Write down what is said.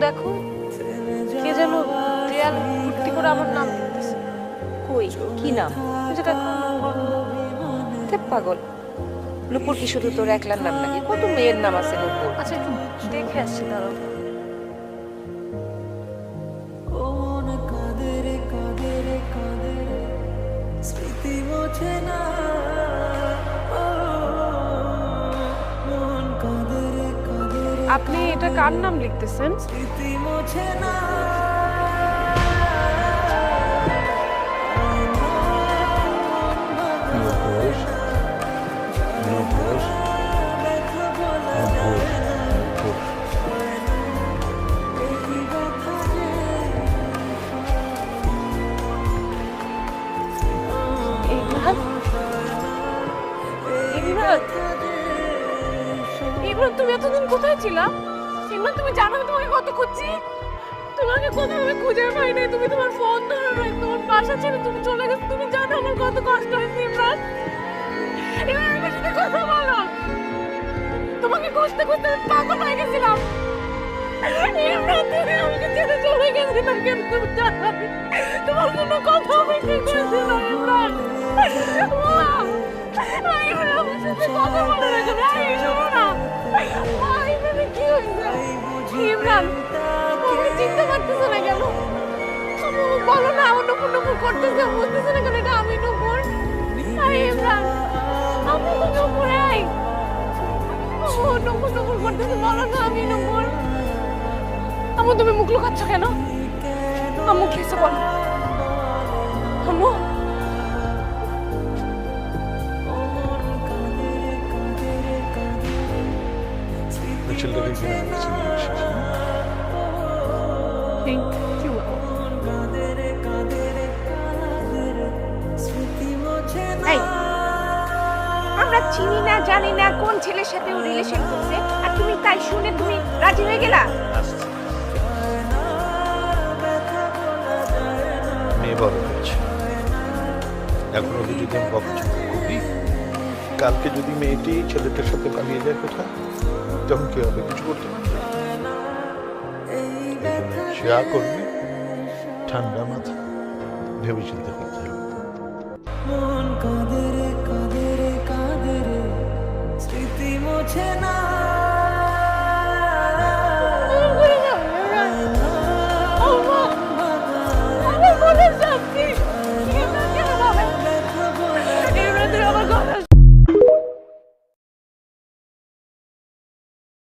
দেখো কে যেন দেয়াল ভর্তি করে আমার নাম লিখতেছে। কই কি নাম? ওই যে দেখো তে পাগল, নুপুর কি শুধু তোর একলার নাম নাকি? কত মেয়ের নাম আছে নুপুর। আচ্ছা একটু দেখে আসছি দাঁড়াও। আপনি এটা কার নাম লিখতেছেন? নূপুর, নূপুর, নূপুর, নূপুর। ইমরান, ইমরান, ইমরান তুমি এতদিন কোথায় ছিলা? ইমরান তুমি জানো আমি তোমাকে কত খুঁজছি? তোমাকে কোথাও আমি খুঁজে পাই নাই, তুমি তোমার ফোন ধরো নাই, তোমার বাসা ছেড়ে তুমি চলে গেছো। তুমি জানো আমার কত কষ্ট হয়েছে ইমরান। ইমরান আমার সাথে কথা বলো। তোমাকে খুঁজতে খুঁজতে আমি পাগল হয়ে গেছিলাম। ইমরান তুমি আমাকে ছেড়ে চলে গেছিলে কেন? তুমি জানো না। তোমার কোনো কথা আমি ঠিক করেছি না ইমরান। ইমরান আমার সাথে কথা বলো না কেন? শোনো না। ইমরান কি হয়েছে? ইমরান তুমি চিনতে পারতেছো না কেন? বলো না, নুপুর নুপুর করতেছে, বলতেছে না কেন এটা আমি নুপুর? ইমরান আমি তো নুপুর। নুপুর নুপুর করতেছে, বলো না আমি নুপুর। আম্মু তুমি মুখ লুকাচ্ছ কেন? আম্মু কি হয়েছে বলো। আম্মু ওই ছেলেটাকে কিনে এনেছি নিয়ে এসেছি। Thank you. এই, আমরা চিনি না জানি না কোন ছেলের সাথে ও রিলেশন করছে, আর তুমি তাই শুনে তুমি রাজি হয়ে গেলা? মেয়ে বড় হয়েছে, এখন ওকে যদি আমি বকচক করি, কালকে যদি মেয়েটি ছেলেটার সাথে পালিয়ে যায় কোথায়, তখন কি হবে? কিছু করতে পারবে না। সে যা করবে ঠান্ডা মাথা ভেবে চিন্তা করতে হবে। মন কাঁদে রে কাঁদে রে কাঁদে রে, স্মৃতি মোছে না।